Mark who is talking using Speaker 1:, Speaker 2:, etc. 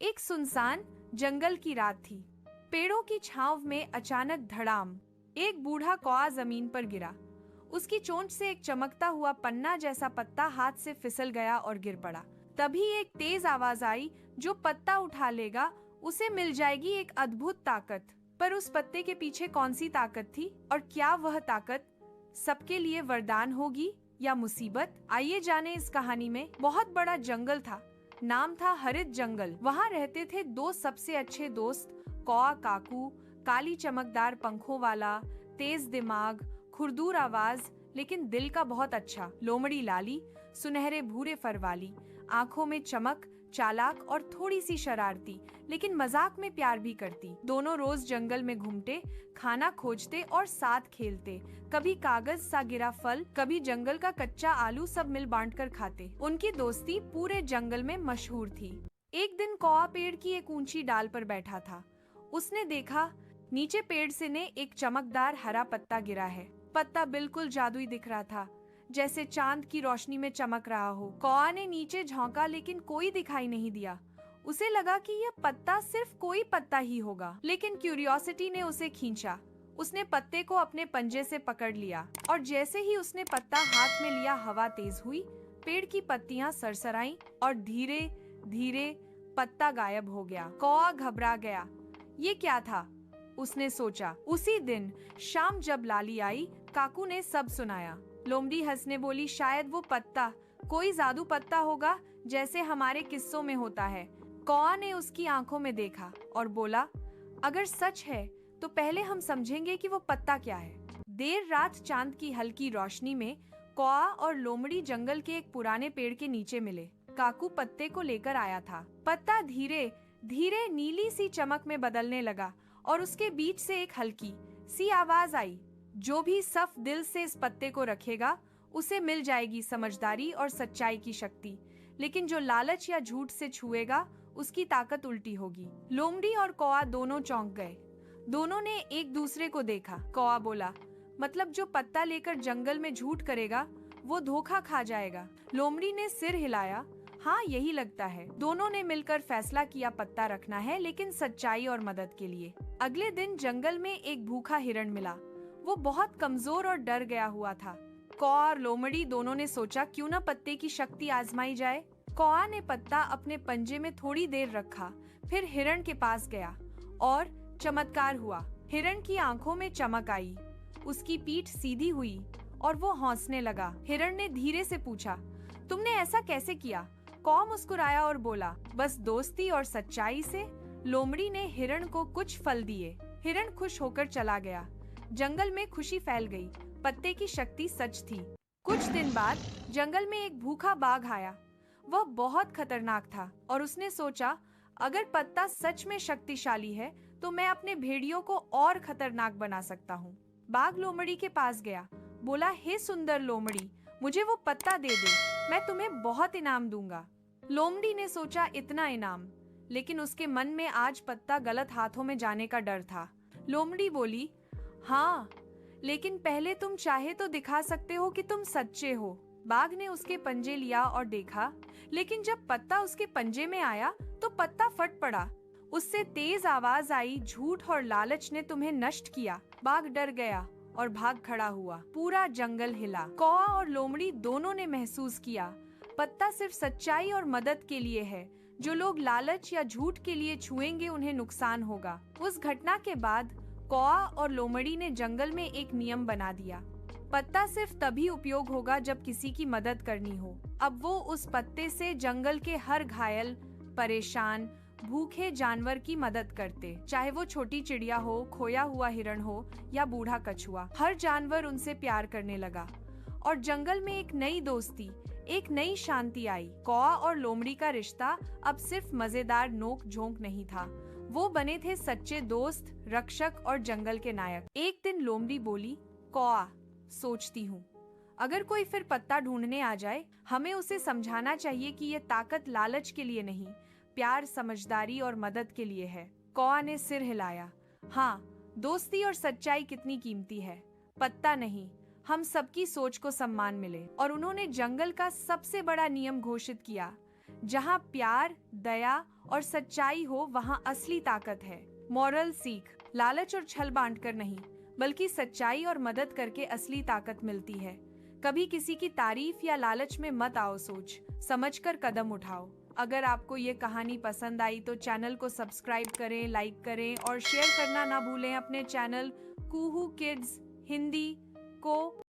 Speaker 1: एक सुनसान जंगल की रात थी। पेड़ों की छांव में अचानक धड़ाम एक बूढ़ा कौआ जमीन पर गिरा। उसकी चोंच से एक चमकता हुआ पन्ना जैसा पत्ता हाथ से फिसल गया और गिर पड़ा। तभी एक तेज आवाज आई, जो पत्ता उठा लेगा उसे मिल जाएगी एक अद्भुत ताकत। पर उस पत्ते के पीछे कौन सी ताकत थी, और क्या वह ताकत सबके लिए वरदान होगी या मुसीबत? आइए जाने इस कहानी में। बहुत बड़ा जंगल था, नाम था हरित जंगल। वहाँ रहते थे दो सबसे अच्छे दोस्त, कौआ काकू, काली चमकदार पंखों वाला, तेज दिमाग, खुरदूर आवाज लेकिन दिल का बहुत अच्छा, लोमड़ी लाली, सुनहरे भूरे फर वाली, आंखों में चमक, चालाक और थोड़ी सी शरारती, लेकिन मजाक में प्यार भी करती। दोनों रोज जंगल में घूमते, खाना खोजते और साथ खेलते। कभी कागज सा गिरा फल, कभी जंगल का कच्चा आलू, सब मिल बांट कर खाते। उनकी दोस्ती पूरे जंगल में मशहूर थी। एक दिन कौआ पेड़ की एक ऊंची डाल पर बैठा था। उसने देखा नीचे पेड़ से ने एक चमकदार हरा पत्ता गिरा है। पत्ता बिल्कुल जादुई दिख रहा था, जैसे चांद की रोशनी में चमक रहा हो। कौआ ने नीचे झांका लेकिन कोई दिखाई नहीं दिया। उसे लगा कि यह पत्ता सिर्फ कोई पत्ता ही होगा, लेकिन क्यूरियोसिटी ने उसे खींचा। उसने पत्ते को अपने पंजे से पकड़ लिया और जैसे ही उसने पत्ता हाथ में लिया, हवा तेज हुई, पेड़ की पत्तियां सरसराईं और धीरे धीरे पत्ता गायब हो गया। कौआ घबरा गया। ये क्या था, उसने सोचा। उसी दिन शाम जब लाली आई, काकू ने सब सुनाया। लोमड़ी हंसने बोली, शायद वो पत्ता कोई जादू पत्ता होगा, जैसे हमारे किस्सों में होता है। कौआ ने उसकी आंखों में देखा और बोला, अगर सच है तो पहले हम समझेंगे कि वो पत्ता क्या है। देर रात चांद की हल्की रोशनी में कौआ और लोमड़ी जंगल के एक पुराने पेड़ के नीचे मिले। काकू पत्ते को लेकर आया था। पत्ता धीरे धीरे नीली सी चमक में बदलने लगा और उसके बीच से एक हल्की सी आवाज आई, जो भी सफ दिल से इस पत्ते को रखेगा उसे मिल जाएगी समझदारी और सच्चाई की शक्ति, लेकिन जो लालच या झूठ से छुएगा उसकी ताकत उल्टी होगी। लोमड़ी और कौआ दोनों चौंक गए। दोनों ने एक दूसरे को देखा। कौआ बोला, मतलब जो पत्ता लेकर जंगल में झूठ करेगा वो धोखा खा जाएगा। लोमड़ी ने सिर हिलाया, हाँ यही लगता है। दोनों ने मिलकर फैसला किया, पत्ता रखना है, लेकिन सच्चाई और मदद के लिए। अगले दिन जंगल में एक भूखा हिरण मिला। वो बहुत कमजोर और डर गया हुआ था। कौआ और लोमड़ी दोनों ने सोचा, क्यों न पत्ते की शक्ति आजमाई जाए। कौआ ने पत्ता अपने पंजे में थोड़ी देर रखा, फिर हिरण के पास गया और चमत्कार हुआ। हिरण की आंखों में चमक आई, उसकी पीठ सीधी हुई और वो हंसने लगा। हिरण ने धीरे से पूछा, तुमने ऐसा कैसे किया? कौआ मुस्कुराया और बोला, बस दोस्ती और सच्चाई से। लोमड़ी ने हिरण को कुछ फल दिए। हिरण खुश होकर चला गया। जंगल में खुशी फैल गई। पत्ते की शक्ति सच थी। कुछ दिन बाद जंगल में एक भूखा बाघ आया। वह बहुत खतरनाक था और उसने सोचा, अगर पत्ता सच में शक्तिशाली है तो मैं अपने भेड़ियों को और खतरनाक बना सकता हूँ। बाघ लोमड़ी के पास गया, बोला, हे सुंदर लोमड़ी, मुझे वो पत्ता दे दे, मैं तुम्हें बहुत इनाम दूंगा। लोमड़ी ने सोचा, इतना इनाम? लेकिन उसके मन में आज पत्ता गलत हाथों में जाने का डर था। लोमड़ी बोली, हाँ, लेकिन पहले तुम चाहे तो दिखा सकते हो कि तुम सच्चे हो। बाघ ने उसके पंजे लिया और देखा, लेकिन जब पत्ता उसके पंजे में आया तो पत्ता फट पड़ा। उससे तेज आवाज आई, झूठ और लालच ने तुम्हें नष्ट किया। बाघ डर गया और भाग खड़ा हुआ। पूरा जंगल हिला। कौआ और लोमड़ी दोनों ने महसूस किया, पत्ता सिर्फ सच्चाई और मदद के लिए है। जो लोग लालच या झूठ के लिए छुएंगे उन्हें नुकसान होगा। उस घटना के बाद कौआ और लोमड़ी ने जंगल में एक नियम बना दिया, पत्ता सिर्फ तभी उपयोग होगा जब किसी की मदद करनी हो। अब वो उस पत्ते से जंगल के हर घायल, परेशान, भूखे जानवर की मदद करते, चाहे वो छोटी चिड़िया हो, खोया हुआ हिरण हो या बूढ़ा कछुआ। हर जानवर उनसे प्यार करने लगा और जंगल में एक नई दोस्ती, एक नई शांति आई। कौआ और लोमड़ी का रिश्ता अब सिर्फ मजेदार नोक झोंक नहीं था, वो बने थे सच्चे दोस्त, रक्षक और जंगल के नायक। एक दिन लोमड़ी बोली, कौआ, सोचती हूँ, अगर कोई फिर पत्ता ढूंढने आ जाए, हमें उसे समझाना चाहिए कि ये ताकत लालच के लिए नहीं, प्यार, समझदारी और मदद के लिए है। कौआ ने सिर हिलाया, हाँ, दोस्ती और सच्चाई कितनी कीमती है, पत्ता नहीं, हम सबकी सोच को सम्मान मिले। और उन्होंने जंगल का सबसे बड़ा नियम घोषित किया, जहाँ प्यार, दया और सच्चाई हो वहाँ असली ताकत है। मॉरल सीख, लालच और छल बांटकर नहीं, बल्कि सच्चाई और मदद करके असली ताकत मिलती है। कभी किसी की तारीफ या लालच में मत आओ, सोच समझकर कदम उठाओ। अगर आपको ये कहानी पसंद आई तो चैनल को सब्सक्राइब करें, लाइक करें और शेयर करना ना भूलें। अपने चैनल कूहू किड्स हिंदी को